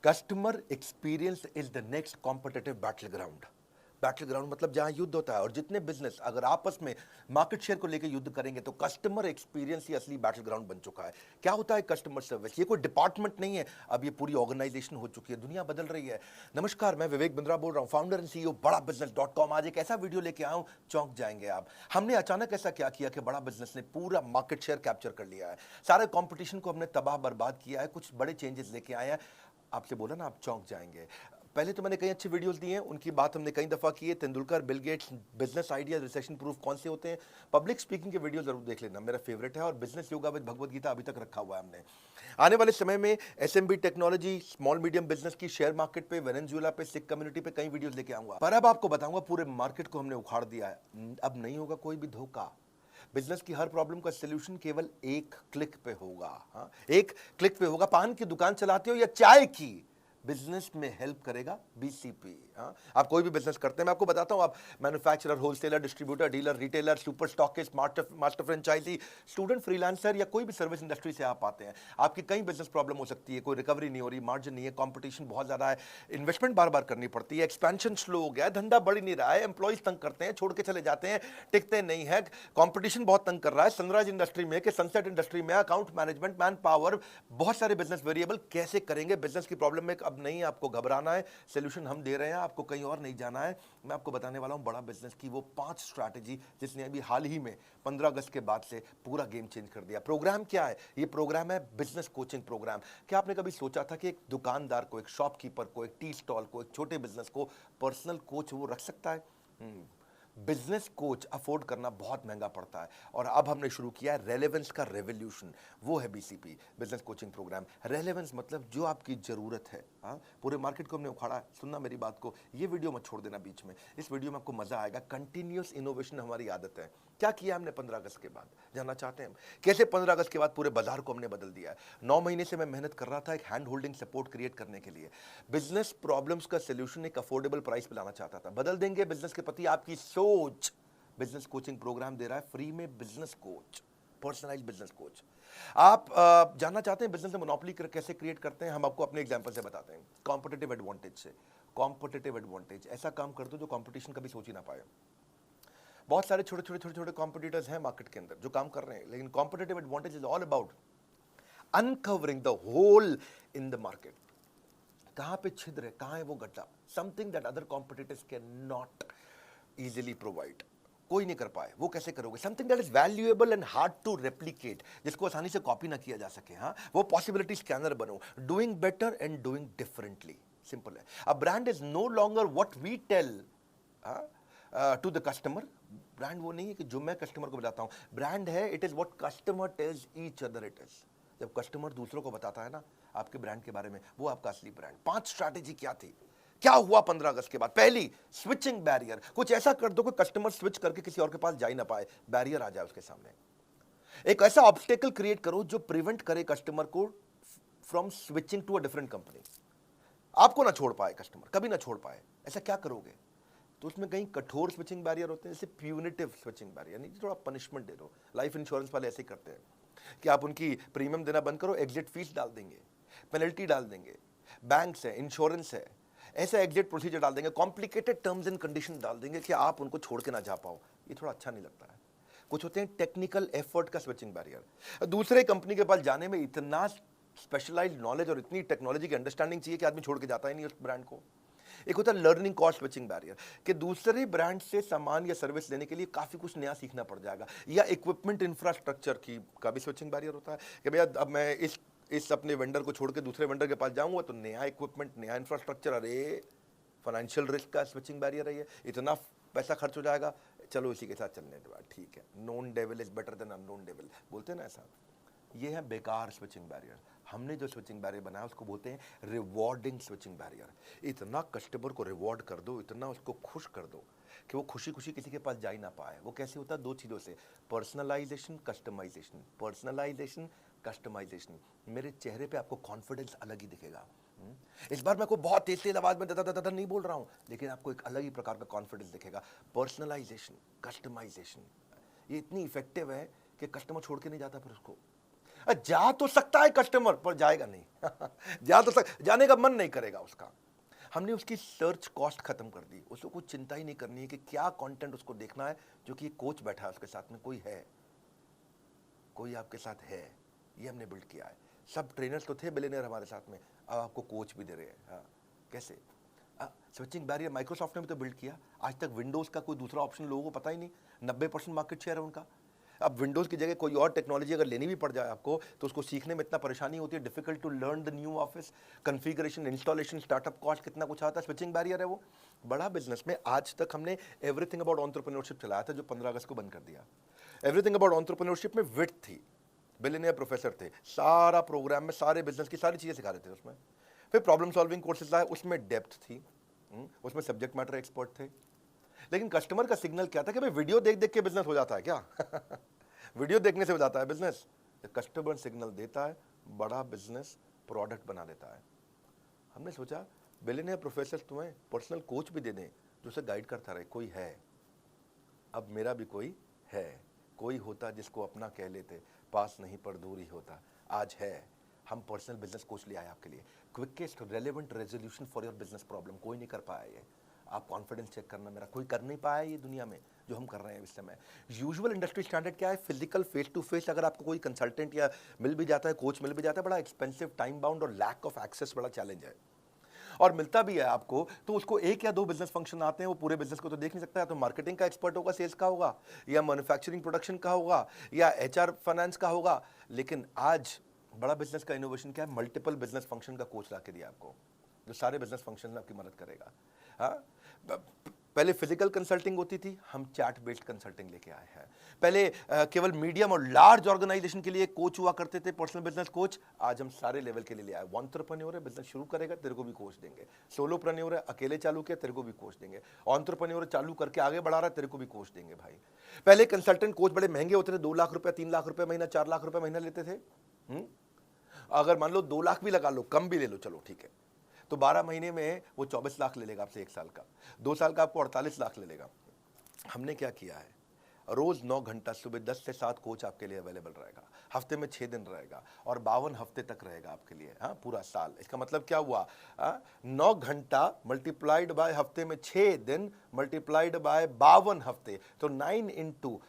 Customer experience is the next competitive battle ground. Battle ground मतलब जहां युद्ध होता है, और जितने बिजनेस अगर आपस में मार्केट शेयर को लेकर युद्ध करेंगे तो कस्टमर एक्सपीरियंस ही असली बैटल ग्राउंड बन चुका है। क्या होता है कस्टमर सर्विस? ये कोई डिपार्टमेंट नहीं है, अब ये पूरी ऑर्गेनाइजेशन हो चुकी है, दुनिया बदल रही है। नमस्कार, मैं विवेक बिंद्रा बोल रहा हूं, फाउंडर एंड सीईओ बड़ा बिजनेस.com। आज एक ऐसा वीडियो लेके आया हूं, चौंक जाएंगे आप। हमने अचानक ऐसा क्या किया कि बड़ा बिजनेस ने पूरा मार्केट शेयर कैप्चर कर लिया है, सारे कंपटीशन को हमने तबाह बर्बाद किया है, कुछ बड़े चेंजेस लेके आए हैं। आपसे बोला ना, आप चौंक जाएंगे। पहले तो मैंने कई अच्छी वीडियोस दिए हैं, उनकी बात हमने कई दफा की है। Tendulkar, Bill Gates, business idea, recession proof कौन से होते हैं। पब्लिक स्पीकिंग के वीडियो जरूर देख लेना, मेरा फेवरेट है। और business yoga with Bhagavad Gita अभी तक रखा हुआ है हमने। आने वाले समय में SMB technology, small medium business की, शेयर मार्केट पे, वेनेजुएला पे, सिख कम्युनिटी पे कई वीडियोस लेके आऊंगा। पर अब आपको बताऊंगा, पूरे मार्केट को हमने उखाड़ दिया है, अब नहीं होगा कोई भी धोखा। बिजनेस की हर प्रॉब्लम का सलूशन केवल एक क्लिक पे होगा। हाँ, एक क्लिक पे होगा। पान की दुकान चलाते हो या चाय की, बिजनेस में हेल्प करेगा बीसीपी। हाँ, आप कोई भी बिजनेस करते हैं, मैं आपको बताता हूं, आप manufacturer, wholesaler, distributor, dealer, retailer, super stockist, master franchisee, student, freelancer या कोई भी सर्विस इंडस्ट्री से आप आते हैं, आपकी कई बिजनेस प्रॉब्लम हो सकती है। कोई रिकवरी नहीं हो रही, मार्जिन नहीं है, कंपटीशन बहुत ज्यादा है, इन्वेस्टमेंट बार बार करनी पड़ती है, एक्सपेंशन स्लो हो गया है, धंधा बढ़ नहीं रहा है, एम्प्लॉइज तंग करते हैं, छोड़ के चले जाते हैं, टिकते नहीं है, कंपटीशन बहुत तंग कर रहा है। सनराइज इंडस्ट्री में, सनसेट इंडस्ट्री में, अकाउंट मैनेजमेंट, मैन पावर, बहुत सारे बिजनेस वेरिएबल, कैसे करेंगे? बिजनेस की प्रॉब्लम में अब नहीं आपको घबराना है, सोल्यूशन हम दे रहे हैं, आपको कहीं और नहीं जाना है। मैं आपको बताने वाला हूं बड़ा बिजनेस की वो 5 स्ट्रैटेजी, जिसने अभी हाल ही में 15 अगस्त के बाद से पूरा गेम चेंज कर दिया। प्रोग्राम क्या है? ये प्रोग्राम है बिजनेस कोचिंग प्रोग्राम। क्या आपने कभी सोचा था कि एक दुकानदार को, एक शॉपकीपर को, एक टी स्टॉल को, एक छोटे बिजनेस को पर्सनल कोच वो रख सकता है? बिजनेस कोच अफोर्ड करना बहुत महंगा पड़ता है, और अब हमने शुरू किया है रेलेवेंस का रेवोल्यूशन। वो है BCP, business coaching program. Relevance मतलब जो आपकी जरूरत है। हाँ, पूरे मार्केट को हमने उखाड़ा। सुनना मेरी बात को, ये वीडियो मत छोड़ देना बीच में, इस वीडियो में आपको मजा आएगा। कंटिन्यूअस इनोवेशन हमारी आदत है। क्या किया हमने 15 अगस्त के बाद, जानना चाहते हैं हम? कैसे 15 अगस्त के बाद पूरे बाजार को हमने बदल दिया है। 9 महीने से मैं मेहनत कर रहा था एक हैंड होल्डिंग सपोर्ट क्रिएट करने के लिए। बिजनेस प्रॉब्लम्स का सोल्यूशन एक अफोर्डेबल प्राइस पे लाना चाहता था। बदल देंगे बिजनेस के प्रति आपकी सोच। बिजनेस कोचिंग प्रोग्राम दे रहा है फ्री में, business coach, personalise business coach. आप जानना चाहते हैं बिजनेस में मोनोपोली कैसे क्रिएट करते हैं? हम आपको अपने एग्जांपल से बताते हैं, कॉम्पिटिटिव एडवांटेज से। कॉम्पिटिटिव एडवांटेज, ऐसा काम कर दो जो कंपटीशन कभी सोच ही ना पाए। बहुत सारे छोटे कॉम्पिटिटर्स हैं मार्केट के अंदर जो काम कर रहे हैं, लेकिन competitive advantage is all about uncovering the hole in the market. कहां पे छिद्र है, कहां है वो गड्ढा, something that other competitors can not easily provide. कोई नहीं कर पाए, वो कैसे करोगे? Something that is valuable and hard to replicate, जिसको आसानी से कॉपी ना किया जा सके। हाँ, वो पॉसिबिलिटी स्कैनर बनो। Doing better and doing differently, simple है। A brand is no longer what we tell to the customer. Brand वो नहीं है कि जो मैं कस्टमर को बताता हूं, ब्रांड है it is what customer tells each other it is. जब कस्टमर दूसरों को बताता है ना आपके ब्रांड के बारे में, वो आपका असली ब्रांड। 5 स्ट्रैटेजी क्या थी, क्या हुआ 15 अगस्त के बाद? पहली, स्विचिंग बैरियर। कुछ ऐसा कर दो कि कस्टमर स्विच करके किसी और के पास जा ही ना पाए, बैरियर आ जाए उसके सामने। एक ऐसा ऑब्स्टेकल क्रिएट करो जो प्रिवेंट करे कस्टमर को from switching to a different company. आपको ना छोड़ पाए कस्टमर, कभी ना छोड़ पाए। ऐसा क्या करोगे? तो उसमें कहीं कठोर स्विचिंग बैरियर होते हैं, जैसे प्यूनिटिव स्विचिंग बैरियर, नहीं, थोड़ा पनिशमेंट दे दो। लाइफ इंश्योरेंस वाले ऐसे ही करते हैं कि आप उनकी प्रीमियम देना बंद करो, एग्जिट फीस डाल देंगे, पेनल्टी डाल देंगे, बैंक्स है, इंश्योरेंस है, ऐसा एग्जिट प्रोसीजर डाल देंगे, कॉम्प्लिकेटेड टर्म्स एंड कंडीशन डाल देंगे कि आप उनको छोड़ के ना जा पाओ। ये थोड़ा अच्छा नहीं लगता है। कुछ होते हैं टेक्निकल एफर्ट का स्विचिंग बैरियर। दूसरे कंपनी के पास जाने में इतना स्पेशलाइज्ड नॉलेज और इतनी टेक्नोलॉजी की अंडरस्टैंडिंग चाहिए कि आदमी छोड़ के जाता ही नहीं उस ब्रांड को। एक होता है लर्निंग कॉस्ट स्विचिंग बैरियर, कि दूसरे ब्रांड से सामान या सर्विस लेने के लिए काफी कुछ नया सीखना पड़ जाएगा। या इक्विपमेंट इंफ्रास्ट्रक्चर की का भी स्विचिंग बैरियर होता है कि भैया अब मैं इस अपने वेंडर को छोड़ के दूसरे वेंडर के पास जाऊंगा तो नया इक्विपमेंट, नया इंफ्रास्ट्रक्चर, अरे फाइनेंशियल रिस्क का स्विचिंग बैरियर है ये, इतना पैसा खर्च हो जाएगा, चलो इसी के साथ चलने दो, ठीक है। Known devil is better than unknown devil, बोलते हैं ना ऐसा। ये है बेकार स्विचिंग बैरियर। हमने जो स्विचिंग बैरियर बनाया उसको बोलते हैं रिवॉर्डिंग स्विचिंग बैरियर। इतना कस्टमर को रिवॉर्ड कर दो, इतना उसको खुश कर दो कि वो खुशी खुशी किसी के पास जा ही ना पाए। वो कैसे होता है? 2 चीज़ों से, पर्सनलाइजेशन, कस्टमाइजेशन। Personalisation, customization. मेरे चेहरे पे आपको कॉन्फिडेंस अलग ही दिखेगा। इस बार मैं को बहुत तेज तेज आवाज में दादा नहीं बोल रहा हूं, लेकिन आपको एक अलग ही प्रकार का कॉन्फिडेंस दिखेगा। पर्सनलाइजेशन, कस्टमाइजेशन, ये इतनी इफेक्टिव है कि कस्टमर छोड़ के नहीं जाता फिर उसको। जा तो सकता है कस्टमर, पर जाएगा नहीं। जाने का मन नहीं करेगा उसका। हमने उसकी सर्च कॉस्ट खत्म कर दी, उसको कुछ चिंता ही नहीं करनी है कि क्या कंटेंट उसको देखना है, जो कि कोच बैठा है उसके साथ में, कोई आपके साथ है, ये हमने बिल्ड किया है। सब ट्रेनर्स तो थे बिलियनियर हमारे साथ में, अब आपको कोच भी दे रहे हैं। हाँ, कैसे? स्विचिंग बैरियर माइक्रोसॉफ्ट ने भी तो बिल्ड किया। आज तक विंडोज़ का कोई दूसरा ऑप्शन लोगों को पता ही नहीं, 90% मार्केट शेयर है उनका। अब विंडोज़ की जगह कोई और टेक्नोलॉजी अगर लेनी भी पड़ जाए आपको, तो उसको सीखने में इतना परेशानी होती है, difficult to learn the new office, configuration, installation, startup cost कितना कुछ आता है। स्विचिंग बैरियर है वो। बड़ा बिजनेस में आज तक हमने एवरीथिंग अबाउट एंटरप्रेन्योरशिप चलाया था, जो 15 अगस्त को बंद कर दिया। एवरीथिंग अबाउट एंटरप्रेन्योरशिप में विड्थ थी, बिलियनियर प्रोफेसर थे, सारा प्रोग्राम में सारे बिजनेस की सारी चीज़ें सिखा रहे थे उसमें। फिर प्रॉब्लम सॉल्विंग कोर्सेज लाए, उसमें डेप्थ थी, उसमें सब्जेक्ट मैटर एक्सपर्ट थे। लेकिन कस्टमर का सिग्नल क्या था कि भाई वीडियो देख देख के बिजनेस हो जाता है क्या? वीडियो देखने से हो जाता है बिजनेस? कस्टमर सिग्नल देता है, बड़ा बिजनेस प्रोडक्ट बना देता है। हमने सोचा बिलियनियर प्रोफेसर तुम्हें पर्सनल कोच भी दे दें, जो उसे गाइड करता रहे। कोई है, अब मेरा भी कोई है, कोई होता जिसको अपना कह लेते, पास नहीं पर दूर ही होता। आज है, हम पर्सनल बिजनेस कोच ले आए आपके लिए, quickest relevant resolution for your business problem. कोई नहीं कर पाया ये। आप कॉन्फिडेंस चेक करना, मेरा कोई कर नहीं पाया ये दुनिया में जो हम कर रहे हैं इस समय। यूजुअल इंडस्ट्री स्टैंडर्ड क्या है? फिजिकल फेस टू फेस अगर आपको कोई कंसल्टेंट या मिल भी जाता है, कोच मिल भी जाता है, बड़ा एक्सपेंसिव, टाइम बाउंड और लैक ऑफ एक्सेस बड़ा चैलेंज है। और मिलता भी है आपको तो उसको एक या दो बिजनेस फंक्शन आते हैं, वो पूरे बिजनेस को तो देख नहीं सकता है। तो मार्केटिंग का एक्सपर्ट होगा, सेल्स का होगा, या मैन्युफैक्चरिंग प्रोडक्शन का होगा, या एचआर फाइनेंस का होगा। लेकिन आज बड़ा बिजनेस का इनोवेशन क्या है? मल्टीपल बिजनेस फंक्शन का कोच ला के दिया आपको, जो सारे बिजनेस फंक्शन में आपकी मदद करेगा। हाँ, पहले फिजिकल कंसल्टिंग होती थी, हम चैट बेस्ड कंसल्टिंग लेके आए हैं। पहले केवल मीडियम और लार्ज ऑर्गेनाइजेशन के लिए कोच हुआ करते थे, पर्सनल बिजनेस कोच। आज हम सारे लेवल के लिए ले आए। एंटरप्रेन्योर है, बिजनेस शुरू करेगा, तेरे को भी कोच देंगे। सोलोप्रेन्योर है, अकेले चालू किया, तेरे को भी कोच देंगे। एंटरप्रेन्योर चालू करके आगे बढ़ा रहा है, तेरे को भी कोच देंगे भाई। पहले कंसल्टेंट कोच बड़े महंगे होते थे, 2 लाख रुपया, 3 लाख रुपया महीना, 4 लाख रुपया महीना लेते थे। अगर मान लो 2 लाख भी लगा लो, कम भी ले लो, चलो ठीक है, तो 12 महीने में वो 24 लाख ले लेगा आपसे 1 साल का। 2 साल का आपको 48 लाख ले लेगा। हमने क्या किया है? रोज 9 घंटा सुबह 10 से 7 कोच आपके लिए अवेलेबल रहेगा, हफ्ते में 6 दिन रहेगा, और 52 हफ्ते तक रहेगा आपके लिए। हाँ, पूरा साल। इसका मतलब क्या हुआ? 9 घंटा मल्टीप्लाइड बाय हफ्ते में 6 दिन मल्टीप्लाइड बाय 52 हफ्ते, तो 9 इंटू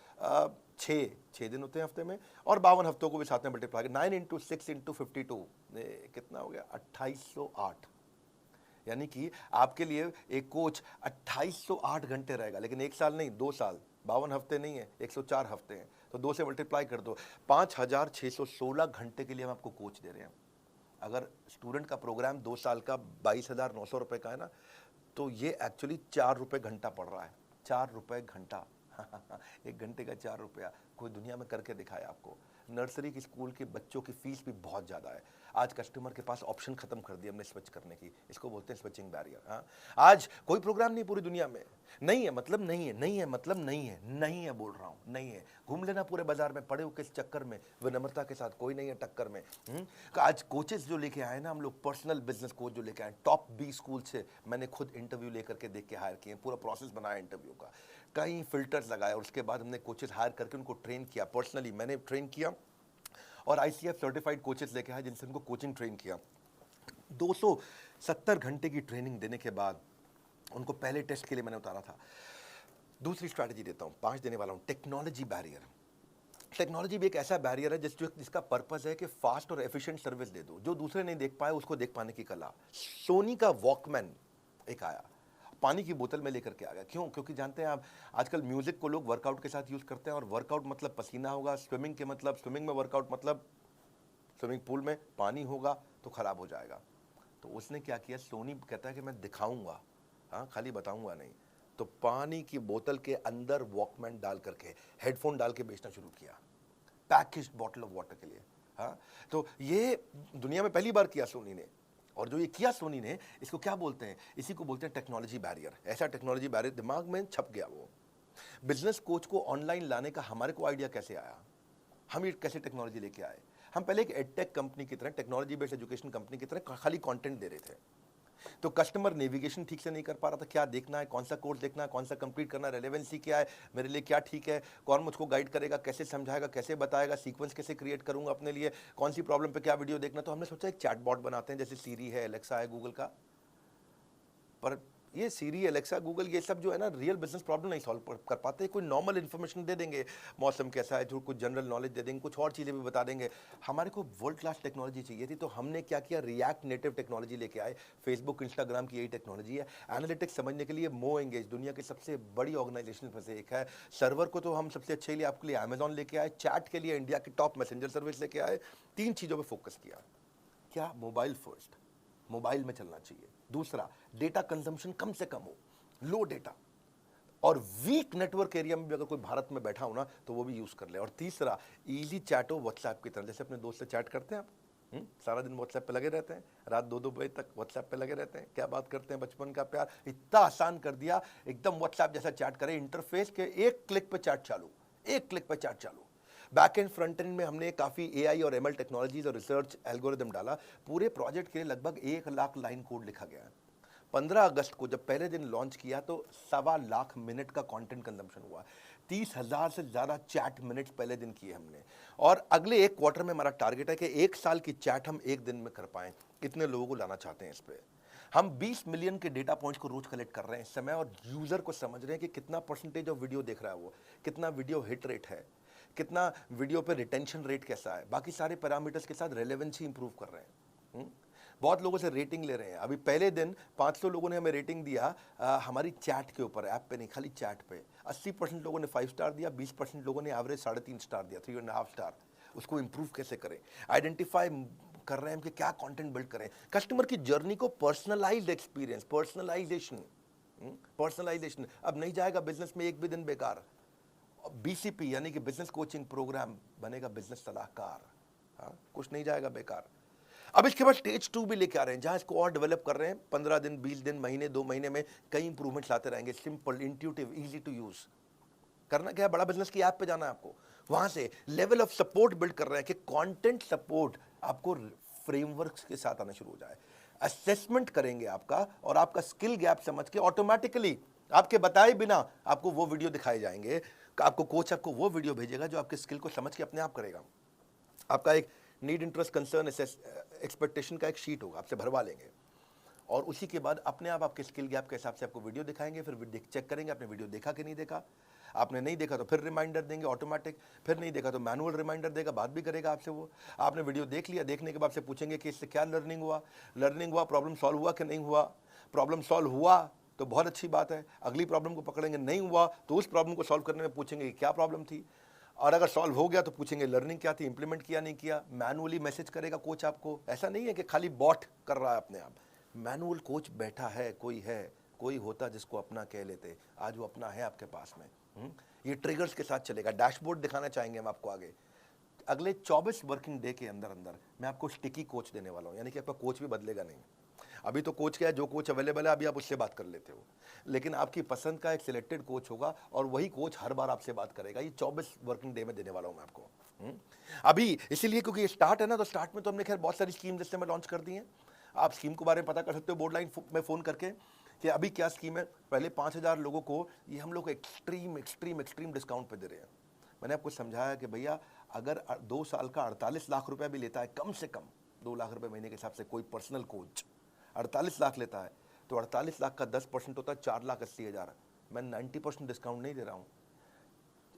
6 दिन होते हैं हफ्ते में, और 52 हफ्तों को भी साथ में मल्टीप्लाई, 9 इंटू 6 इंटू 52, कितना हो गया? 2808। यानी कि आपके लिए एक कोच 2808 घंटे रहेगा, लेकिन 1 साल नहीं, 2 साल, 52 हफ्ते नहीं है, 104 हफ्ते हैं, तो 2 से मल्टीप्लाई कर दो, 5616 घंटे के लिए हम आपको कोच दे रहे हैं। अगर स्टूडेंट का प्रोग्राम 2 साल का 22,900 रुपये का है ना, तो ये एक्चुअली 4 रुपये घंटा पड़ रहा है। 4 रुपये घंटा। 1 घंटे का 4 रुपया, कोई दुनिया में करके दिखाया आपको। नर्सरी की स्कूल के बच्चों की फीस भी बहुत ज़्यादा है। आज कस्टमर के पास ऑप्शन खत्म कर दिया हमने स्विच करने की, इसको बोलते हैं स्विचिंग बैरियर। हाँ, आज कोई प्रोग्राम नहीं पूरी दुनिया में, नहीं है मतलब नहीं है, नहीं है मतलब नहीं है, नहीं है बोल रहा हूँ, नहीं है। घूम लेना पूरे बाजार में, पड़े हो किस चक्कर में, विनम्रता के साथ, कोई नहीं है टक्कर में। आज कोचेस जो लेके आए ना हम लोग, पर्सनल बिजनेस कोच जो लेके आए, टॉप 20 स्कूल से मैंने खुद इंटरव्यू लेकर के देख के हायर किए, पूरा प्रोसेस बनाया इंटरव्यू का, कई फिल्टर्स लगाए, और उसके बाद हमने कोचेस हायर करके उनको ट्रेन किया। पर्सनली मैंने ट्रेन किया, और ICF सर्टिफाइड कोचेस लेके आए जिनसे उनको कोचिंग ट्रेन किया। 270 घंटे की ट्रेनिंग देने के बाद उनको पहले टेस्ट के लिए मैंने उतारा था। दूसरी स्ट्रैटेजी देता हूँ, 5 देने वाला हूँ, टेक्नोलॉजी बैरियर। टेक्नोलॉजी भी एक ऐसा बैरियर है जिसका पर्पस है कि फास्ट और एफिशिएंट सर्विस दे दो, जो दूसरे नहीं देख पाए उसको देख पाने की कला। सोनी का वॉकमैन एक आया, पानी की बोतल में लेकर के आ गया। क्यों? क्योंकि जानते हैं आप, आजकल म्यूजिक को लोग वर्कआउट के साथ यूज करते हैं, और वर्कआउट मतलब पसीना होगा, स्विमिंग के मतलब, स्विमिंग में वर्कआउट मतलब स्विमिंग पूल में पानी होगा तो खराब हो जाएगा। तो उसने क्या किया, सोनी कहता है कि मैं दिखाऊंगा, हाँ, खाली बताऊंगा नहीं। तो पानी की बोतल के अंदर वॉकमैन डाल करके, हेडफोन डाल के बेचना शुरू किया, पैकेज्ड बॉटल ऑफ वाटर के लिए। हाँ, तो ये दुनिया में पहली बार किया सोनी ने। और जो ये किया सोनी ने, इसको क्या बोलते हैं? इसी को बोलते हैं टेक्नोलॉजी बैरियर। ऐसा टेक्नोलॉजी बैरियर दिमाग में छप गया। वो बिजनेस कोच को ऑनलाइन लाने का हमारे को आइडिया कैसे आया? हम ये कैसे टेक्नोलॉजी लेके आए? हम पहले एक एडटेक कंपनी की तरह, टेक्नोलॉजी बेस्ड एजुकेशन कंपनी की तरह खाली कंटेंट दे रहे थे। तो कस्टमर नेविगेशन ठीक से नहीं कर पा रहा था, क्या देखना है, कौन सा कोर्स देखना है, कौन सा कंप्लीट करना है, रेलेवेंसी क्या है, मेरे लिए क्या ठीक है, कौन मुझको गाइड करेगा, कैसे समझाएगा, कैसे बताएगा, सीक्वेंस कैसे क्रिएट करूंगा अपने लिए, कौन सी प्रॉब्लम पे क्या वीडियो देखना। तो हमने सोचा एक चैटबॉट बनाते हैं, जैसे सीरी है, एलेक्सा है गूगल का। पर ये सीरी, एलेक्सा, गूगल, ये सब जो है ना, रियल बिजनेस प्रॉब्लम नहीं सॉल्व कर पाते। कोई नॉर्मल इन्फॉर्मेशन दे देंगे, मौसम कैसा है, जो कुछ जनरल नॉलेज दे देंगे, कुछ और चीज़ें भी बता देंगे। हमारे को वर्ल्ड क्लास टेक्नोलॉजी चाहिए थी, तो हमने क्या किया, रिएक्ट नेटिव टेक्नोलॉजी लेके आए। फेसबुक, इंस्टाग्राम की यही टेक्नोलॉजी है। एनालिटिक्स समझने के लिए मो एंगेज दुनिया की सबसे बड़ी ऑर्गेनाइजेशन में से एक है। सर्वर को तो हम सबसे अच्छे लिए आपके लिए अमेजॉन लेके आए, चैट के लिए इंडिया की टॉप मैसेंजर सर्विस लेके आए। 3 चीज़ों पर फोकस किया। क्या? मोबाइल फर्स्ट, मोबाइल में चलना चाहिए। दूसरा, डेटा कंजम्पशन कम से कम हो, लो डेटा, और वीक नेटवर्क एरिया में भी अगर कोई भारत में बैठा हो ना तो वो भी यूज कर ले। और तीसरा, इजी चैट हो व्हाट्सएप की तरह, जैसे अपने दोस्त से चैट करते हैं आप। सारा दिन व्हाट्सएप पे लगे रहते हैं, रात 2-2 बजे तक व्हाट्सएप पे लगे रहते हैं, क्या बात करते हैं, बचपन का प्यार। इतना आसान कर दिया, एकदम व्हाट्सएप जैसा चैट करें, इंटरफेस के एक क्लिक पे चैट चालू, एक क्लिक पे चैट चालू। बैक एंड फ्रंट एंड में हमने काफ़ी एआई और एमएल टेक्नोलॉजीज और रिसर्च एल्गोरिदम डाला। पूरे प्रोजेक्ट के लिए लगभग 1 लाख लाइन कोड लिखा गया है। 15 अगस्त को जब पहले दिन लॉन्च किया तो 1.25 लाख मिनट का कंटेंट कंजम्पशन हुआ। 30,000 से ज़्यादा चैट मिनट्स पहले दिन किए हमने। और अगले 1 क्वार्टर में हमारा टारगेट है कि 1 साल की चैट हम 1 दिन में कर पाएं। इतने लोगों को लाना चाहते हैं इस पे। हम 20 मिलियन के डेटा पॉइंट्स को रोज कलेक्ट कर रहे हैं इस समय, और यूजर को समझ रहे हैं कि कितना परसेंटेज ऑफ वीडियो देख रहा है वो, कितना वीडियो हिट रेट है, कितना वीडियो पे रिटेंशन रेट कैसा है, बाकी सारे पैरामीटर्स के साथ रेलेवेंसी इंप्रूव कर रहे हैं। बहुत लोगों से रेटिंग ले रहे हैं। अभी पहले दिन 500 लोगों ने हमें रेटिंग दिया हमारी चैट के ऊपर, ऐप पे नहीं, खाली चैट पे। 80% लोगों ने 5 स्टार दिया, 20% लोगों ने एवरेज 3.5 स्टार दिया, 3.5 स्टार। उसको इंप्रूव कैसे करें, आइडेंटिफाई कर रहे हैं हम कि क्या कंटेंट बिल्ड करें, कस्टमर की जर्नी को पर्सनलाइज्ड एक्सपीरियंस, पर्सनलाइजेशन। अब नहीं जाएगा बिजनेस में एक भी दिन बेकार। बीसीपी यानी कि बिजनेस कोचिंग प्रोग्राम बनेगा बिजनेस सलाहकार। हाँ, कुछ नहीं जाएगा बेकार। अब इसके बाद स्टेज 2 भी लेके आ रहे हैं, जहां इसको और डेवलप कर रहे हैं। 15 दिन, 20 दिन, महीने, 2 महीने में कई इंप्रूवमेंट्स लाते रहेंगे। Simple, intuitive, easy to use. करना क्या है, बड़ा बिजनेस की ऐप पे जाना है आपको। वहां से लेवल ऑफ सपोर्ट बिल्ड कर रहे हैं कि कंटेंट सपोर्ट आपको फ्रेमवर्क्स के साथ आना शुरू हो जाए। असेसमेंट करेंगे आपका, और आपका स्किल गैप समझ के ऑटोमेटिकली आपके बताए बिना आपको वो वीडियो दिखाए जाएंगे। आपको कोच आपको वो वीडियो भेजेगा जो आपके स्किल को समझ के अपने आप करेगा। आपका एक नीड, इंटरेस्ट, कंसर्न, एक्सपेक्टेशन का एक शीट होगा, आपसे भरवा लेंगे, और उसी के बाद अपने आप आपके स्किल गैप के हिसाब से आपको वीडियो दिखाएंगे। फिर चेक करेंगे आपने वीडियो देखा कि नहीं देखा। आपने नहीं देखा तो फिर रिमाइंडर देंगे ऑटोमेटिक, फिर नहीं देखा तो मैनुअल रिमाइंडर देगा, बात भी करेगा आपसे वो। आपने वीडियो देख लिया, देखने के बाद से पूछेंगे कि इससे क्या लर्निंग हुआ, प्रॉब्लम सॉल्व हुआ कि नहीं हुआ। प्रॉब्लम सॉल्व हुआ तो बहुत अच्छी बात है, अगली प्रॉब्लम को पकड़ेंगे। नहीं हुआ तो उस प्रॉब्लम को सॉल्व करने में पूछेंगे कि क्या प्रॉब्लम थी, और अगर सॉल्व हो गया तो पूछेंगे लर्निंग क्या थी, इंप्लीमेंट किया नहीं किया। मैनुअली मैसेज करेगा कोच आपको। ऐसा नहीं है कि खाली बॉट कर रहा है अपने आप, मैनुअल कोच बैठा है, कोई होता जिसको अपना कह लेते। आज वो अपना है आपके पास में। ये ट्रिगर्स के साथ चलेगा। डैशबोर्ड दिखाना चाहेंगे हम आपको आगे। अगले 24 वर्किंग डे के अंदर अंदर मैं आपको स्टिकी कोच देने वाला हूँ, यानी कि आपका कोच भी बदलेगा नहीं। अभी तो कोच क्या है, जो कोच अवेलेबल है अभी आप उससे बात कर लेते हो, लेकिन आपकी पसंद का एक सिलेक्टेड कोच होगा, और वही कोच हर बार आपसे बात करेगा। ये 24 वर्किंग डे में देने वाला हूं मैं आपको। अभी इसीलिए क्योंकि ये स्टार्ट है ना, तो स्टार्ट में तो हमने खैर बहुत सारी स्कीम जिससे मैं लॉन्च कर दी है। आप स्कीम के बारे में पता कर सकते हो बोर्ड लाइन में फ़ोन करके कि अभी क्या स्कीम है। पहले 5,000 लोगों को ये हम लोग एक्सट्रीम डिस्काउंट पे दे रहे हैं। मैंने आपको समझाया कि भैया अगर 2 साल का 48 लाख रुपया भी लेता है, कम से कम 2 लाख रुपए महीने के हिसाब से कोई पर्सनल कोच 48 लाख लेता है, तो 48 लाख का 10% होता है 4,80,000। मैं 90% डिस्काउंट नहीं दे रहा हूँ।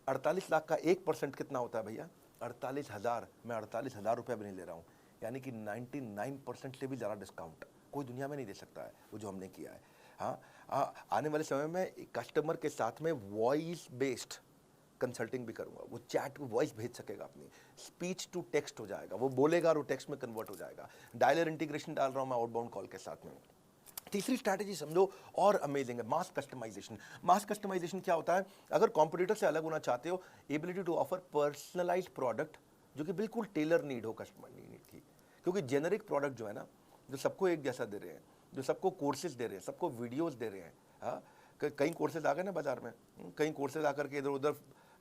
48 लाख का 1% कितना होता है भैया? 48,000। मैं 48,000 रुपये भी नहीं ले रहा हूँ, यानी कि 99% से भी ज़्यादा डिस्काउंट कोई दुनिया में नहीं दे सकता है वो जो हमने किया है। हाँ, आने वाले समय में कस्टमर के साथ में वॉइस बेस्ड कंसल्टिंग भी करूंगा। वो चैट वॉइस भेज सकेगा, अपनी स्पीच टू टेक्स्ट हो जाएगा, वो बोलेगा और वो टेक्स्ट में कन्वर्ट हो जाएगा। डायलर इंटीग्रेशन डाल रहा हूं मैं आउटबाउंड कॉल के साथ में। तीसरी स्ट्रैटेजी समझो और अमेजिंग है, मास कस्टमाइजेशन। मास कस्टमाइजेशन क्या होता है? अगर कॉम्पिटिटर से अलग होना चाहते हो, ability to offer personalised product जो कि बिल्कुल टेलर नीड हो कस्टमर नीड की। क्योंकि जेनरिक प्रोडक्ट जो है ना, जो सबको एक जैसा दे रहे हैं, जो सबको कोर्सेज दे रहे हैं, सबको वीडियोस दे रहे हैं। हाँ, कई कोर्सेज आ गए ना बाजार में, कई कोर्सेज आकर के इधर उधर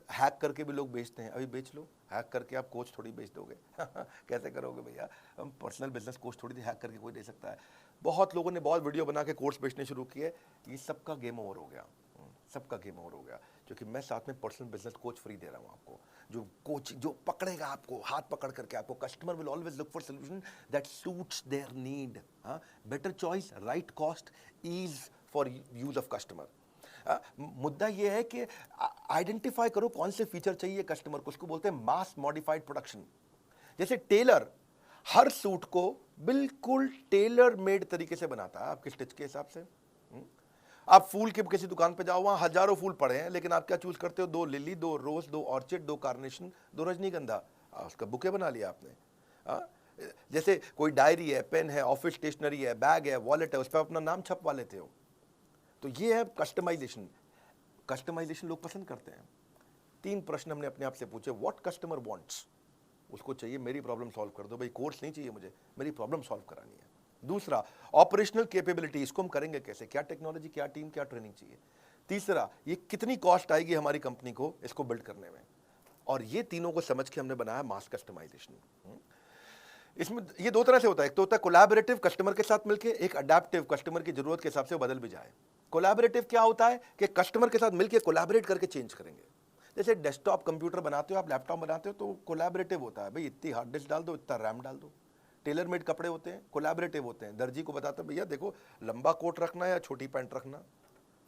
हैक करके भी लोग बेचते हैं। अभी बेच लो, हैक करके आप कोच थोड़ी बेच दोगे कैसे करोगे भैया? हम पर्सनल बिजनेस कोच थोड़ी हैक करके कोई दे सकता है। बहुत लोगों ने बहुत वीडियो बना के कोर्स बेचने शुरू किए, ये सबका गेम ओवर हो गया, सबका गेम ओवर हो गया। क्योंकि मैं साथ में पर्सनल बिजनेस कोच फ्री दे रहा हूँ आपको, जो कोच जो पकड़ेगा आपको, हाथ पकड़ करके आपको, customer will always look for solution that suits their need, better choice, right cost, ease for use of customer. मुद्दा ये है कि आइडेंटिफाई करो कौन से फीचर चाहिए कस्टमर को, उसको बोलते हैं मास मॉडिफाइड प्रोडक्शन। जैसे टेलर हर सूट को बिल्कुल टेलर मेड तरीके से बनाता है आपके स्टिच के हिसाब से। आप फूल के किसी दुकान पे जाओ, वहां हजारों फूल पड़े हैं, लेकिन आप क्या चूज करते हो? 2 लिली, 2 रोज, 2 ऑर्चिड, 2 कार्नेशन, 2 रजनीगंधा, उसका बुके बना लिया आपने। जैसे कोई डायरी है, पेन है, ऑफिस स्टेशनरी है, बैग है, वॉलेट है, उस पर अपना नाम छपवा लेते हो। तो ये है कस्टमाइजेशन। कस्टमाइजेशन लोग पसंद करते हैं। 3 प्रश्न हमने अपने आप से पूछे, व्हाट कस्टमर वांट्स, उसको चाहिए मेरी प्रॉब्लम सॉल्व कर दो भाई, कोर्स नहीं चाहिए मुझे, मेरी प्रॉब्लम सॉल्व करानी है। दूसरा, ऑपरेशनल कैपेबिलिटी, इसको हम करेंगे कैसे, क्या टेक्नोलॉजी, क्या टीम, क्या ट्रेनिंग चाहिए। तीसरा, ये कितनी कॉस्ट आएगी हमारी कंपनी को इसको बिल्ड करने में। और ये तीनों को समझ के हमने बनाया मास कस्टमाइजेशन। इसमें ये 2 तरह से होता है, एक तो होता है कोलैबोरेटिव, कस्टमर के साथ मिलके, एक अडैप्टिव, कस्टमर की जरूरत के हिसाब से बदल भी जाए। कोलैबोरेटिव क्या होता है कि कस्टमर के साथ मिलके कोलैबोरेट करके चेंज करेंगे। जैसे डेस्कटॉप कंप्यूटर बनाते हो आप, लैपटॉप बनाते हो, तो कोलैबोरेटिव होता है, भाई इतनी हार्ड डिस्क डाल दो, इतना रैम डाल दो। टेलर मेड कपड़े होते हैं, कोलैबोरेटिव होते हैं, दर्जी को बताते हैं भैया देखो लंबा कोट रखना है या छोटी पैंट रखना।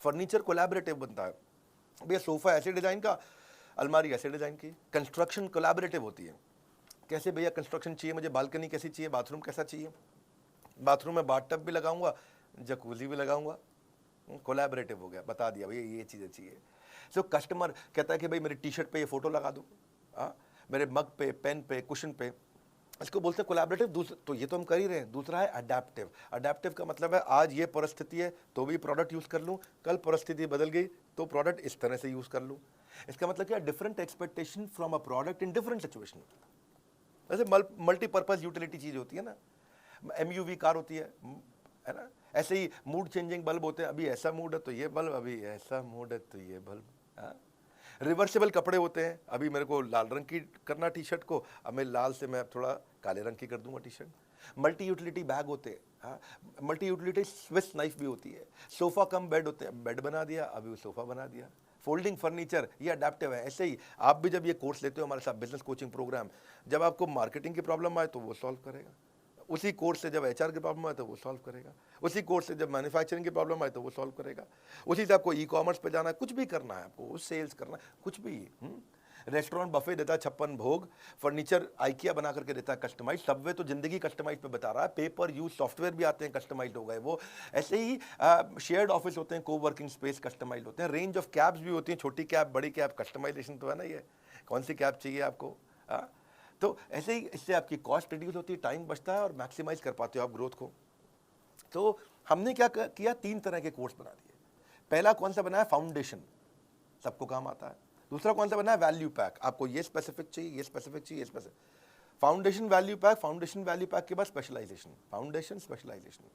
फर्नीचर कोलैबोरेटिव बनता है, भैया सोफा ऐसे डिजाइन का, अलमारी ऐसे डिजाइन की। कंस्ट्रक्शन कोलैबोरेटिव होती है, कैसे भैया कंस्ट्रक्शन चाहिए मुझे, बालकनी कैसी चाहिए, बाथरूम कैसा चाहिए, बाथरूम में बाथटब भी लगाऊंगा, जकूजी भी लगाऊंगा, कोलैबोरेटिव हो गया, बता दिया भैया ये चीज़ें चाहिए। सो कस्टमर कहता है कि भाई मेरी टी शर्ट पे ये फोटो लगा दो, मेरे मग पे, पेन पे, कुशन पे, इसको बोलते हैं कोलैबोरेटिव। तो ये तो हम कर ही रहे हैं। दूसरा है अडैप्टिव। अडैप्टिव का मतलब है आज ये परिस्थिति है तो भी प्रोडक्ट यूज़ कर लूँ, कल परिस्थिति बदल गई तो प्रोडक्ट इस तरह से यूज़ कर लूँ। इसका मतलब क्या, different expectation from a product in different situation. जैसे मल्टीपर्पज़ यूटिलिटी चीज़ होती है ना, MUV कार होती है ना, ऐसे ही मूड चेंजिंग बल्ब होते हैं, अभी ऐसा मूड है तो ये बल्ब, अभी ऐसा मूड है तो ये बल्ब। रिवर्सिबल कपड़े होते हैं, अभी मेरे को लाल रंग की करना टी शर्ट को, अब मैं लाल से मैं थोड़ा काले रंग की कर दूंगा T shirt. Multi utility bag होते हैं, मल्टी यूटिलिटी स्विस नाइफ भी होती है। सोफा कम बेड होते हैं, बेड बना दिया, अभी वो सोफा बना दिया। फोल्डिंग फर्नीचर, ये अडेप्टिव है। ऐसे ही आप भी जब ये कोर्स लेते हो हमारे साथ, बिजनेस कोचिंग प्रोग्राम, जब आपको मार्केटिंग की प्रॉब्लम आए तो वो सॉल्व करेगा, उसी कोर्स से जब HR की प्रॉब्लम आए तो वो सॉल्व करेगा, उसी कोर्स से जब मैन्युफैक्चरिंग की प्रॉब्लम आए तो वो सॉल्व करेगा, उसी से आपको ई-कॉमर्स पे जाना है, कुछ भी करना है आपको, सेल्स करना है, कुछ भी। रेस्टोरेंट बफे देता है 56 भोग, फर्नीचर आइकिया बना करके देता है कस्टमाइज, सबवे तो जिंदगी कस्टमाइज पे बता रहा है, पेपर यूज सॉफ्टवेयर भी आते हैं कस्टमाइज हो गए वो। ऐसे ही शेयर्ड ऑफिस होते हैं, को वर्किंग स्पेस कस्टमाइज होते हैं, रेंज ऑफ कैब्स भी होती हैं, छोटी कैब, बड़ी कैब, कस्टमाइजेशन तो है ना, ये कौन सी कैब चाहिए आपको। तो ऐसे ही इससे आपकी कॉस्ट रिड्यूस होती है, टाइम बचता है और मैक्सिमाइज कर पाते हो आप ग्रोथ को। तो हमने क्या किया, 3 तरह के कोर्स बना दिए। पहला कौन सा बनाया, फाउंडेशन, सबको काम आता है। दूसरा कौन सा बनाया, वैल्यू पैक, आपको ये स्पेसिफिक चाहिए, ये स्पेसिफिक चाहिए, ये specific. Foundation, value pack, foundation, value pack के बाद स्पेशलाइजेशन, फाउंडेशन, स्पेशलाइजेशन।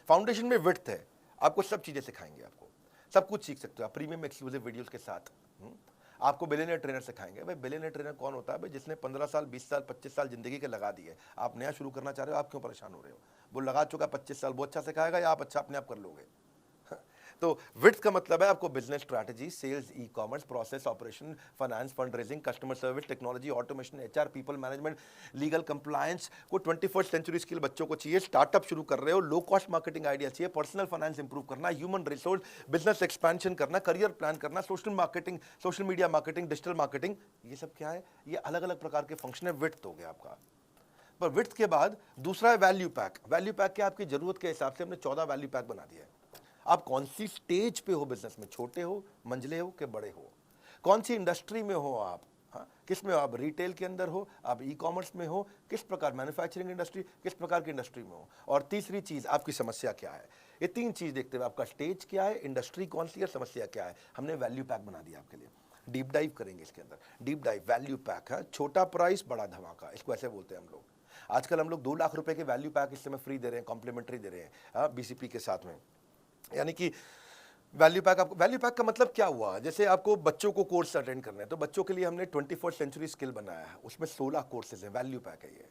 फाउंडेशन में विड्थ है, आपको सब चीजें सिखाएंगे, आपको सब कुछ सीख सकते हो आप प्रीमियम एक्सक्लूसिव वीडियोस के साथ। आपको बिलियनियर ट्रेनर सिखाएंगे। भाई बिलियनियर ट्रेनर कौन होता है, भाई जिसने 15 साल, 20 साल, 25 साल जिंदगी के लगा दिए। आप नया शुरू करना चाह रहे हो, आप क्यों परेशान हो रहे हो, वो लगा चुका 25 साल, वो अच्छा सिखाएगा या आप अच्छा अपने आप कर लोगे। तो विड्थ का मतलब है आपको business strategy, sales, e-commerce, process, operation, finance, fund raising, customer service, technology, automation, HR, people management, legal compliance को 21st सेंचुरी स्किल बच्चों को चाहिए। स्टार्टअप शुरू कर रहे हो, लो कॉस्ट मार्केटिंग आइडिया चाहिए, पर्सनल फाइनेंस इंप्रूव करना, ह्यूमन रिसोर्स, बिजनेस एक्सपेंशन करना, करियर प्लान करना, social marketing, social media marketing, digital marketing, ये सब क्या है, ये अलग अलग प्रकार के फंक्शन है। विड्थ हो गया आपका। पर विड्थ के बाद दूसरा है वैल्यू पैक। वैल्यू पैक के आपकी जरूरत के हिसाब से हमने 14 वैल्यू पैक बना दिया है। आप कौन सी स्टेज पे हो बिजनेस में, छोटे हो, मंझले हो कि बड़े हो, कौन सी इंडस्ट्री में हो आप, किस में हो आप, रिटेल के अंदर हो, आप ई-कॉमर्स में हो, किस प्रकार मैन्युफैक्चरिंग इंडस्ट्री, किस प्रकार की इंडस्ट्री में हो, और तीसरी चीज आपकी समस्या क्या है। ये 3 चीज देखते हुए आपका स्टेज क्या है, इंडस्ट्री कौन सी है, समस्या क्या है, हमने वैल्यू पैक बना दिया आपके लिए। डीप डाइव करेंगे इसके अंदर, डीप डाइव वैल्यू पैक है, छोटा प्राइस बड़ा धमाका, इसको ऐसे बोलते हैं हम लोग। आजकल हम लोग 2 लाख रुपए के वैल्यू पैक इस समय फ्री दे रहे हैं, कॉम्प्लीमेंट्री दे रहे हैं BCP के साथ में। यानी कि वैल्यू पैक, आपको वैल्यू पैक का मतलब क्या हुआ, जैसे आपको बच्चों को कोर्स अटेंड करना है तो बच्चों के लिए हमने 21st सेंचुरी स्किल बनाया है, उसमें 16 कोर्सेज हैं, वैल्यू पैक है ये।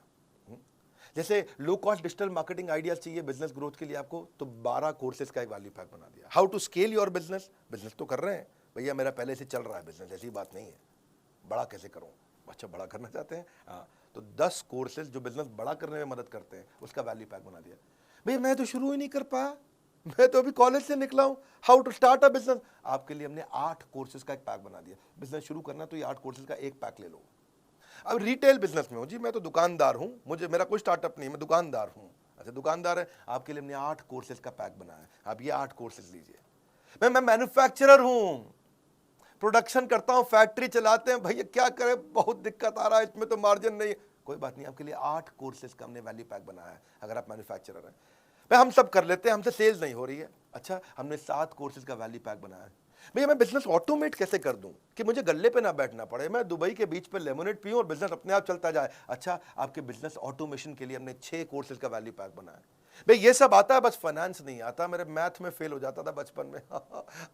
जैसे low cost digital marketing ideas चाहिए बिजनेस ग्रोथ के लिए आपको, तो 12 कोर्सेज का एक वैल्यू पैक बना दिया। How to scale your business, business तो कर रहे हैं भैया, मेरा पहले से चल रहा है बिजनेस, ऐसी बात नहीं है, बड़ा कैसे करूं, अच्छा बड़ा करना चाहते हैं, हाँ, तो 10 कोर्सेज जो बिजनेस बड़ा करने में मदद करते हैं उसका वैल्यू पैक बना दिया। भैया मैं तो शुरू ही नहीं कर पाया, मैं तो अभी कॉलेज से निकला हूं, how to start a business, आपके लिए हमने 8 कोर्सेज का एक पैक बना दिया। बिजनेस शुरू करना तो ये 8 कोर्सेज का एक पैक ले लो। अब रिटेल बिजनेस में हूं जी, मैं तो दुकानदार हूं, मुझे मेरा कोई स्टार्टअप नहीं, मैं दुकानदार हूं। अच्छा दुकानदार है, आपके लिए हमने 8 कोर्सेज का पैक बनाया है, आप ये 8 कोर्सेज लीजिए। मैं मैन्युफैक्चरर हूं, प्रोडक्शन करता हूं, फैक्ट्री चलाते हैं, भैया क्या करें, बहुत दिक्कत आ रहा है, इसमें तो मार्जिन नहीं है, कोई बात नहीं, आपके लिए 8 कोर्सेज का हमने वैल्यू पैक बनाया है। अगर आप मैन्युफैक्चरर हैं, भाई हम सब कर लेते हैं, हमसे सेल्स नहीं हो रही है, अच्छा हमने 7 कोर्सेज का वैल्यू पैक बनाया है। भैया मैं बिजनेस ऑटोमेट कैसे कर दूं कि मुझे गल्ले पे ना बैठना पड़े, मैं दुबई के बीच पे लेमोनेड पीऊं और बिजनेस अपने आप चलता जाए, अच्छा आपके बिजनेस ऑटोमेशन के लिए हमने 6 कोर्सेज का वैल्यू पैक बनाया है। भाई ये सब आता है, बस फाइनेंस नहीं आता, मेरे मैथ में फेल हो जाता था बचपन में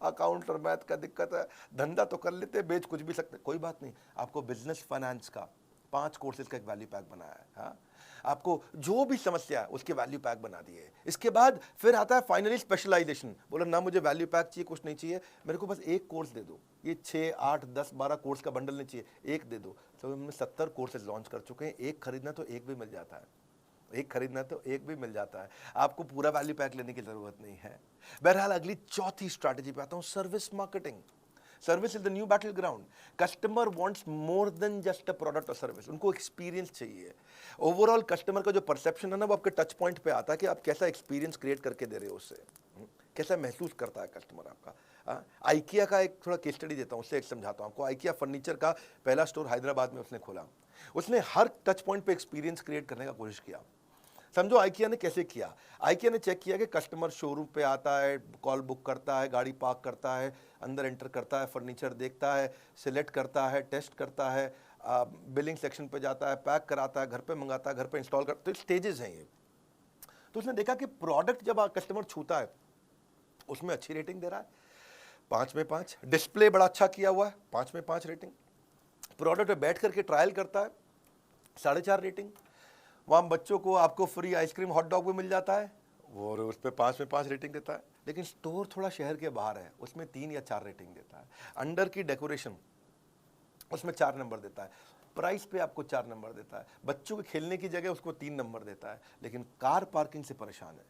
अकाउंट और मैथ का दिक्कत है, धंधा तो कर लेते, बेच कुछ भी सकते, कोई बात नहीं, आपको बिजनेस फाइनेंस का 5 कोर्सेज का एक वैल्यू पैक बनाया है। हाँ, आपको जो भी समस्या है उसके वैल्यू पैक बना दिए। इसके बाद फिर आता है फाइनली स्पेशलाइजेशन, बोला ना मुझे वैल्यू पैक चाहिए, कुछ नहीं चाहिए, मेरे को बस एक कोर्स दे दो, ये 6, 8, 10, 12 कोर्स का बंडल नहीं चाहिए, एक दे दो। तो हमने 70 कोर्सेज लॉन्च कर चुके हैं, एक खरीदना तो एक भी मिल जाता है, एक खरीदना तो एक भी मिल जाता है, आपको पूरा वैल्यू पैक लेने की जरूरत नहीं है। बहरहाल अगली चौथी स्ट्रैटेजी पे आता हूं, service marketing. Service is the new battle ground. Customer wants more than just a product और सर्विस, उनको एक्सपीरियंस चाहिए। ओवरऑल कस्टमर का जो परसेप्शन है ना, वो आपके टच पॉइंट पे आता है कि आप कैसा एक्सपीरियंस क्रिएट करके दे रहे हो उससे, कैसा महसूस करता है कस्टमर आपका। आइकिया का एक थोड़ा केस स्टडी देता हूँ, उससे एक समझाता हूँ आपको। आइकिया फर्नीचर का पहला स्टोर हैदराबाद में उसने खोला, उसने हर टच पॉइंट पे एक्सपीरियंस क्रिएट करने का कोशिश किया। समझो आइकिया ने कैसे किया, आइकिया ने चेक किया कि कस्टमर शोरूम पे आता है, कॉल बुक करता है, गाड़ी पार्क करता है, अंदर एंटर करता है, फर्नीचर देखता है, सिलेक्ट करता है, टेस्ट करता है, बिलिंग सेक्शन पे जाता है, पैक कराता है, घर पे मंगाता है, घर पे इंस्टॉल करता है, तो स्टेजेस हैं ये। तो उसने देखा कि प्रोडक्ट जब कस्टमर छूता है उसमें अच्छी रेटिंग दे रहा है, 5 में 5, डिस्प्ले बड़ा अच्छा किया हुआ है, 5 में 5 रेटिंग, प्रोडक्ट पे बैठ करके ट्रायल करता है, 4.5 रेटिंग, वहाँ बच्चों को आपको फ्री आइसक्रीम हॉट डॉग भी मिल जाता है, वो उस पर 5 में 5 रेटिंग देता है। लेकिन स्टोर थोड़ा शहर के बाहर है, उसमें 3 या 4 रेटिंग देता है। अंडर की डेकोरेशन उसमें 4 नंबर देता है, प्राइस पे आपको 4 नंबर देता है, बच्चों के खेलने की जगह उसको 3 नंबर देता है। लेकिन कार पार्किंग से परेशान है,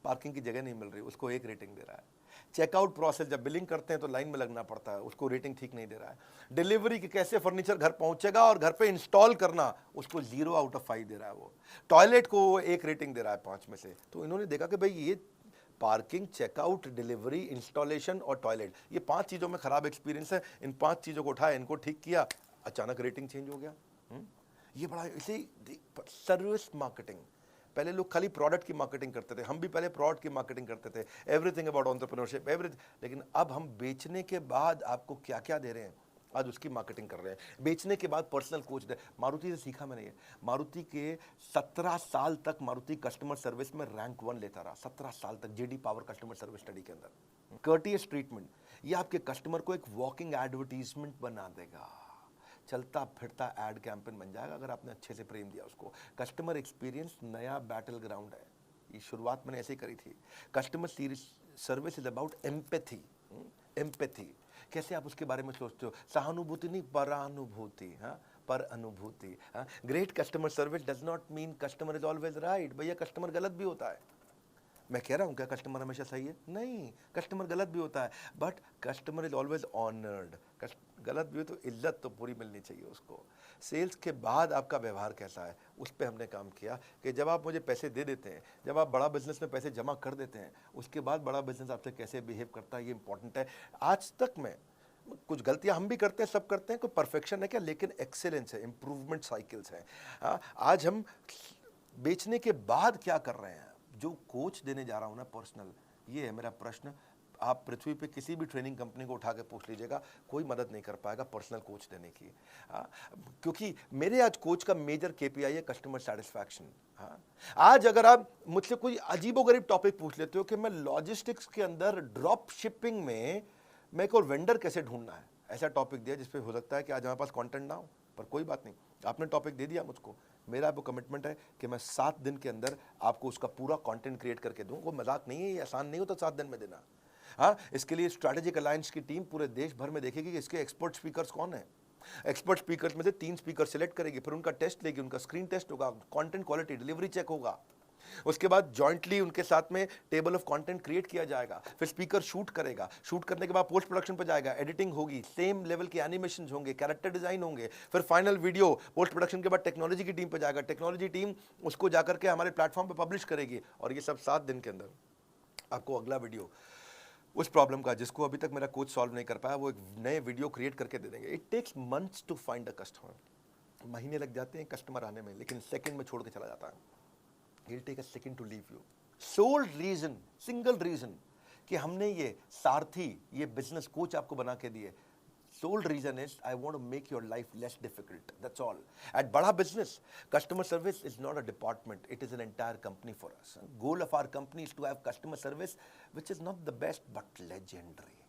पार्किंग की जगह नहीं मिल रही, उसको 1 रेटिंग दे रहा है। चेकआउट प्रोसेस, जब बिलिंग करते हैं तो लाइन में लगना पड़ता है, उसको रेटिंग ठीक नहीं दे रहा है। डिलीवरी की कैसे फर्नीचर घर पहुंचेगा और घर पे इंस्टॉल करना, उसको 0 आउट ऑफ 5 दे रहा है वो। टॉयलेट को 1 रेटिंग दे रहा है 5 में से। तो इन्होंने देखा कि भाई ये पार्किंग, चेकआउट, डिलीवरी, इंस्टॉलेशन और टॉयलेट, ये 5 चीज़ों में खराब एक्सपीरियंस है, इन 5 चीज़ों को उठाया, इनको ठीक किया, अचानक रेटिंग चेंज हो गया। ये बड़ा इसे सर्विस मार्केटिंग। पहले लोग खाली प्रोडक्ट की मार्केटिंग करते थे, हम भी पहले प्रोडक्ट की मार्केटिंग करते थे, एवरीथिंग अबाउट एंटरप्रेन्योरशिप एवरीथिंग। लेकिन अब हम बेचने के बाद आपको क्या क्या दे रहे हैं, आज उसकी मार्केटिंग कर रहे हैं। बेचने के बाद पर्सनल कोच दे, मारुति से सीखा मैंने ये। मारुति के 17 साल तक मारुति कस्टमर सर्विस में रैंक 1 लेता रहा, 17 साल तक, JD power customer service study के अंदर। कर्टियस ट्रीटमेंट, ये आपके कस्टमर को एक वॉकिंग एडवर्टीजमेंट बना देगा, चलता फिरता एड कैंपेन बन जाएगा अगर आपने अच्छे से प्रेम दिया उसको। कस्टमर एक्सपीरियंस नया बैटल ग्राउंड है, ये शुरुआत मैंने ऐसे ही करी थी। Customer service is about empathy. Empathy कैसे आप उसके बारे में सोचते हो, सहानुभूति नहीं, परानुभूति। हाँ, पर अनुभूति। हाँ, great customer service does not mean customer is always right. भैया कस्टमर गलत भी होता है, मैं कह रहा हूँ क्या कस्टमर हमेशा सही है? नहीं, कस्टमर गलत भी होता है, but customer is always honoured. गलत भी हो तो इज्जत तो पूरी मिलनी चाहिए उसको। सेल्स के बाद आपका व्यवहार कैसा है, उस पर हमने काम किया कि जब आप मुझे पैसे दे देते हैं, जब आप बड़ा बिजनेस में पैसे जमा कर देते हैं, उसके बाद बड़ा बिजनेस आपसे कैसे बिहेव करता है, ये इंपॉर्टेंट है। आज तक में कुछ गलतियां हम भी करते हैं, सब करते हैं, कोई परफेक्शन है क्या, लेकिन एक्सेलेंस है, इंप्रूवमेंट साइकिल्स हैं। हाँ, आज हम बेचने के बाद क्या कर रहे हैं, जो कोच देने जा रहा हूँ ना पर्सनल, ये है मेरा प्रश्न। आप पृथ्वी पे किसी भी ट्रेनिंग कंपनी को उठा के पूछ लीजिएगा, कोई मदद नहीं कर पाएगा पर्सनल कोच देने की। क्योंकि मेरे आज कोच का मेजर केपीआई है कस्टमर सेटिस्फैक्शन। हाँ, आज अगर आप मुझसे कोई अजीबोगरीब टॉपिक पूछ लेते हो कि मैं लॉजिस्टिक्स के अंदर ड्रॉप शिपिंग में मैं एक और वेंडर कैसे ढूंढना है, ऐसा टॉपिक दिया जिसपे हो सकता है कि आज हमारे पास कंटेंट ना हो, पर कोई बात नहीं, आपने टॉपिक दे दिया मुझको, मेरा आपको कमिटमेंट है कि मैं 7 दिन के अंदर आपको उसका पूरा कंटेंट क्रिएट करके दूं। वो मजाक नहीं है, ये आसान नहीं होता 7 दिन में देना। हाँ, इसके लिए स्ट्रैटेजिक अलायंस की टीम पूरे देश भर में देखेगी कि इसके एक्सपर्ट स्पीकर्स कौन है। एक्सपर्ट स्पीकर्स में से 3 स्पीकर सिलेक्ट करेगी, फिर उनका टेस्ट लेगी, उनका स्क्रीन टेस्ट होगा, कंटेंट क्वालिटी, डिलीवरी चेक होगा। उसके बाद जॉइंटली उनके साथ में टेबल ऑफ कंटेंट क्रिएट किया जाएगा, फिर स्पीकर शूट करेगा, शूट करने के बाद पोस्ट प्रोडक्शन पर जाएगा, एडिटिंग होगी, सेम लेवल के एनिमेशन होंगे, कैरेक्टर डिजाइन होंगे, फिर फाइनल वीडियो पोस्ट प्रोडक्शन के बाद टेक्नोलॉजी की टीम पर जाएगा, टेक्नोलॉजी टीम उसको जाकर के हमारे प्लेटफॉर्म पर पब्लिश करेगी। और ये सब 7 दिन के अंदर आपको अगला वीडियो उस प्रॉब्लम का जिसको अभी तक मेरा कोच सॉल्व नहीं कर पाया, वो एक नए वीडियो क्रिएट करके दे देंगे। It takes months to find a customer, महीने लग जाते हैं कस्टमर आने में, लेकिन सेकंड में छोड़ के चला जाता है। He'll take a second to leave you. Sole reason, single reason कि हमने ये सारथी, ये बिजनेस कोच आपको बना के दिए, sole reason is I want to make your life less difficult. That's all. At बड़ा business, customer service is not a department. It is an entire company for us. Goal of our company is to have customer service, which is not the best but legendary.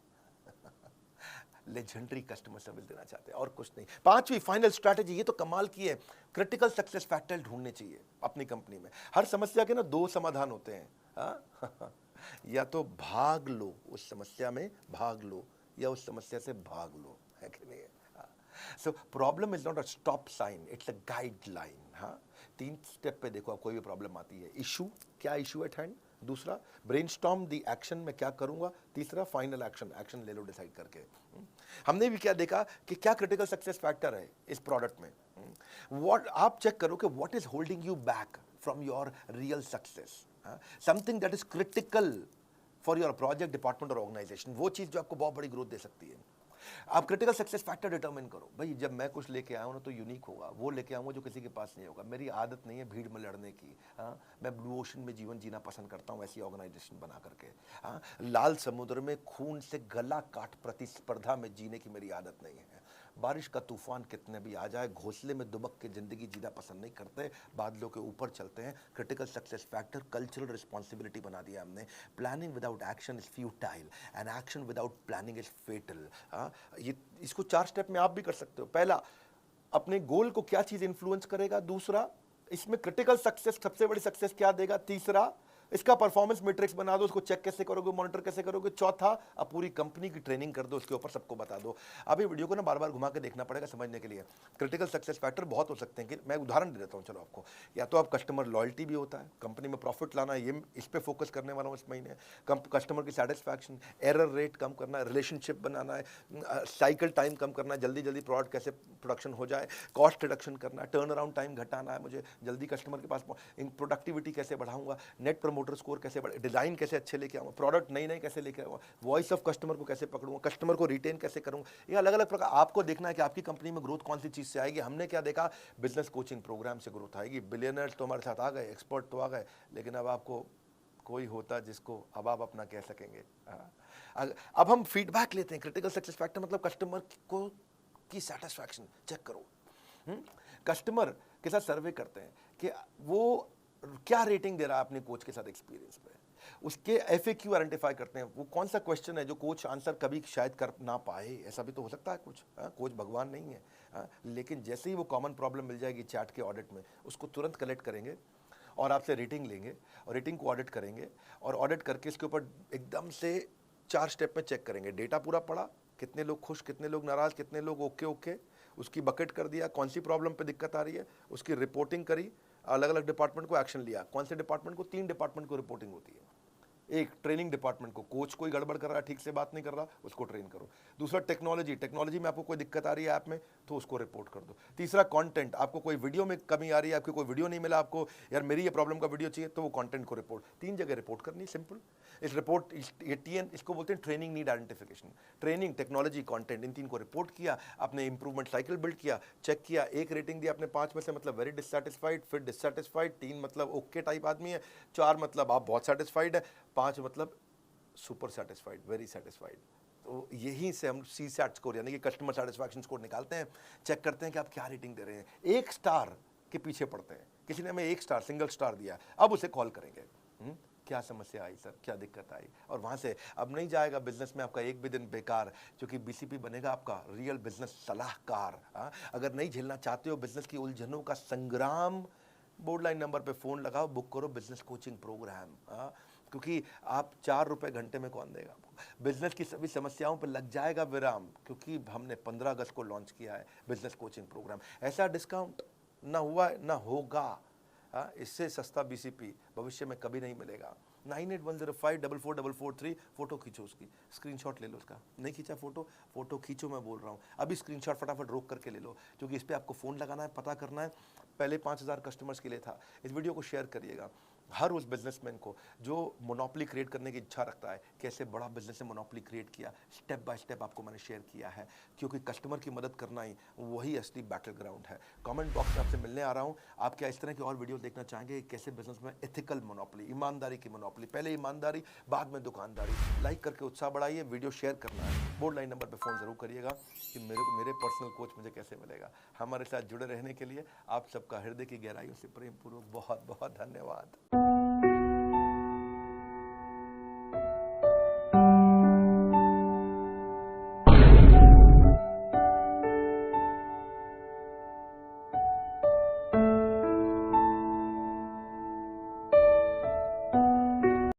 Legendary customer service देना चाहते हैं और कुछ नहीं। 5वीं final strategy, ये तो कमाल की है, क्रिटिकल सक्सेस फैक्टर ढूंढने चाहिए अपनी कंपनी में। हर समस्या के ना 2 समाधान होते हैं, हाँ? या तो भाग लो उस समस्या में, भाग लो, या उस समस्या से भाग लो, है कि नहीं? So problem is not a stop sign, it's a guideline. हाँ, 3 स्टेप पे देखो, आप कोई भी प्रॉब्लम आती है, इशू, क्या इशू एट हैंड, दूसरा ब्रेनस्टॉर्म दी एक्शन, मैं क्या करूंगा, तीसरा फाइनल एक्शन, एक्शन ले लो डिसाइड करके। हमने भी क्या देखा कि क्या क्रिटिकल सक्सेस फैक्टर है इस प्रोडक्ट में। व्हाट आप चेक करो कि what is holding you back from your real success, something that is critical for your project, department और ऑर्गेनाइजेशन, वो चीज जो आपको बहुत बड़ी ग्रोथ दे सकती है। आप क्रिटिकल सक्सेस फैक्टर डिटरमिन करो, भाई जब मैं कुछ लेके आऊँ ना तो यूनिक होगा, वो लेके आऊँगा जो किसी के पास नहीं होगा। मेरी आदत नहीं है भीड़ में लड़ने की, हाँ, मैं ब्लू ओशन में जीवन जीना पसंद करता हूँ, ऐसी ऑर्गेनाइजेशन बना करके। हाँ, लाल समुद्र में खून से गला काट प्रतिस्पर्धा में जीने की मेरी आदत नहीं है। बारिश का तूफान कितने भी आ जाए, घोंसले में दुबक के जिंदगी जीना पसंद नहीं करते, बादलों के ऊपर चलते हैं। Critical success factor cultural responsibility बना दिया हमने। Planning without action is futile and action without planning is fatal. ये इसको 4 स्टेप में आप भी कर सकते हो। पहला, अपने गोल को क्या चीज इंफ्लुएंस करेगा, दूसरा इसमें क्रिटिकल सक्सेस सबसे बड़ी सक्सेस क्या देगा, तीसरा इसका परफॉर्मेंस मैट्रिक्स बना दो, उसको चेक कैसे करोगे, मॉनिटर कैसे करोगे, चौथा अब पूरी कंपनी की ट्रेनिंग कर दो, उसके ऊपर सबको बता दो। अब ये वीडियो को ना बार बार घुमा के देखना पड़ेगा समझने के लिए। क्रिटिकल सक्सेस फैक्टर बहुत हो सकते हैं, कि मैं उदाहरण दे देता हूँ चलो आपको। या तो आप कस्टमर लॉयल्टी भी होता है, कंपनी में प्रॉफिट लाना, ये इस पे फोकस करने वाला हूँ इस महीने। कस्टमर की सेटिस्फैक्शन, एरर रेट कम करना है, रिलेशनशिप बनाना है, साइकिल टाइम कम करना है, जल्दी जल्दी प्रोडक्ट कैसे प्रोडक्शन हो जाए, कॉस्ट रिडक्शन करना है, टर्न अराउंड टाइम घटाना है, मुझे जल्दी कस्टमर के पास प्रोडक्टिविटी कैसे बढ़ाऊंगा, नेट प्रमोटर स्कोर कैसे, डिजाइन कैसे अच्छे लेके आऊंगा, प्रोडक्ट नई नई कैसे लेके आऊंगा, वॉइस ऑफ कस्टमर को कैसे पकड़ूंगा, कस्टमर को रिटेन कैसे करूंगा। ये अलग अलग प्रकार आपको देखना है कि आपकी कंपनी में ग्रोथ कौन सी चीज से आएगी। हमने क्या देखा, बिजनेस कोचिंग प्रोग्राम से ग्रोथ आएगी। बिलियनर्स तो हमारे साथ आ गए, एक्सपर्ट तो आ गए, लेकिन अब आपको कोई होता जिसको अब आप अपना कह सकेंगे। अब हम फीडबैक लेते हैं। क्रिटिकल सक्सेस फैक्टर मतलब कस्टमर को की सेटिस्फैक्शन चेक करो। कस्टमर के साथ सर्वे करते हैं कि वो क्या रेटिंग दे रहा है अपने कोच के साथ एक्सपीरियंस पे, उसके FAQ आइडेंटिफाई करते हैं, वो कौन सा क्वेश्चन है जो कोच आंसर कभी शायद कर ना पाए, ऐसा भी तो हो सकता है कुछ। कोच भगवान नहीं है, लेकिन जैसे ही वो कॉमन प्रॉब्लम मिल जाएगी चैट के ऑडिट में, उसको तुरंत कलेक्ट करेंगे और आपसे रेटिंग लेंगे और रेटिंग को ऑडिट करेंगे, और ऑडिट करके इसके ऊपर एकदम से 4 स्टेप में चेक करेंगे। डेटा पूरा पड़ा, कितने लोग खुश, कितने लोग नाराज, कितने लोग ओके ओके, उसकी बकेट कर दिया, कौन सी प्रॉब्लम पे दिक्कत आ रही है, उसकी रिपोर्टिंग करी, अलग अलग डिपार्टमेंट को एक्शन लिया। कौन से डिपार्टमेंट को, 3 डिपार्टमेंट को रिपोर्टिंग होती है। एक ट्रेनिंग डिपार्टमेंट को, कोच कोई गड़बड़ कर रहा है, ठीक से बात नहीं कर रहा, उसको ट्रेन करो। दूसरा टेक्नोलॉजी में आपको कोई दिक्कत आ रही है ऐप में तो उसको रिपोर्ट कर दो। तीसरा कंटेंट, आपको कोई वीडियो में कमी आ रही है, आपको कोई वीडियो नहीं मिला, आपको यार मेरी ये प्रॉब्लम का वीडियो चाहिए, तो वो कंटेंट को रिपोर्ट, 3 जगह रिपोर्ट करनी, सिंपल। इस रिपोर्ट ये TN इसको बोलते हैं training need identification. Training, technology, content, इन 3 को रिपोर्ट किया, आपने इंप्रूवमेंट साइकिल बिल्ड किया, चेक किया, 1 रेटिंग दिया आपने 5 में से, मतलब वेरी डिससैटिस्फाइड, फिर डिससैटिस्फाइड, 3 मतलब ओके टाइप आदमी है, 4 मतलब आप बहुत सेटिस्फाइड है, 5 मतलब सुपर सेटिस्फाइड, वेरी सेटिस्फाइड। तो यहीं से हम CSAT स्कोर यानी कि कस्टमर सेटिस्फैक्शन स्कोर निकालते हैं, चेक करते हैं कि आप क्या रेटिंग दे रहे हैं। 1 स्टार के पीछे पड़ते हैं, किसी ने हमें 1 स्टार, सिंगल स्टार दिया, अब उसे कॉल करेंगे। क्या समस्या आई सर, क्या दिक्कत आई, और वहाँ से अब नहीं जाएगा बिजनेस में आपका एक भी दिन बेकार, क्योंकि बीसीपी बनेगा आपका रियल बिजनेस सलाहकार। हाँ, अगर नहीं झेलना चाहते हो बिजनेस की उलझनों का संग्राम, बोर्ड लाइन नंबर पे फ़ोन लगाओ, बुक करो बिजनेस कोचिंग प्रोग्राम। हाँ, क्योंकि आप 4 रुपए घंटे में कौन देगा आपको। बिजनेस की सभी समस्याओं पर लग जाएगा विराम, क्योंकि हमने 15 अगस्त को लॉन्च किया है बिजनेस कोचिंग प्रोग्राम। ऐसा डिस्काउंट ना हुआ है ना होगा। हाँ, इससे सस्ता बीसीपी भविष्य में कभी नहीं मिलेगा। 9810544443, फोटो खींचो उसकी, स्क्रीनशॉट ले लो उसका। नहीं खींचा फोटो, फोटो खींचो, मैं बोल रहा हूँ अभी स्क्रीनशॉट फटाफट रोक करके ले लो, क्योंकि इस पर आपको फ़ोन लगाना है, पता करना है। पहले 5000 कस्टमर्स के लिए था। इस वीडियो को शेयर करिएगा हर उस बिजनेसमैन को जो मोनोपोली क्रिएट करने की इच्छा रखता है, कैसे बड़ा बिजनेस से मोनोपोली क्रिएट किया, स्टेप बाय स्टेप आपको मैंने शेयर किया है, क्योंकि कस्टमर की मदद करना ही वही असली बैटल ग्राउंड है। कमेंट बॉक्स में आपसे मिलने आ रहा हूँ। आप क्या इस तरह की और वीडियो देखना चाहेंगे, कैसे बिजनेस में एथिकल मोनोपोली, ईमानदारी की मोनोपोली, पहले ईमानदारी बाद में दुकानदारी। लाइक करके उत्साह बढ़ाइए, वीडियो शेयर करना है, बोर्ड लाइन नंबर पर फ़ोन ज़रूर करिएगा कि मेरे पर्सनल कोच मुझे कैसे मिलेगा। हमारे साथ जुड़े रहने के लिए आप सबका हृदय की गहराइयों से प्रेम पूर्वक बहुत बहुत धन्यवाद।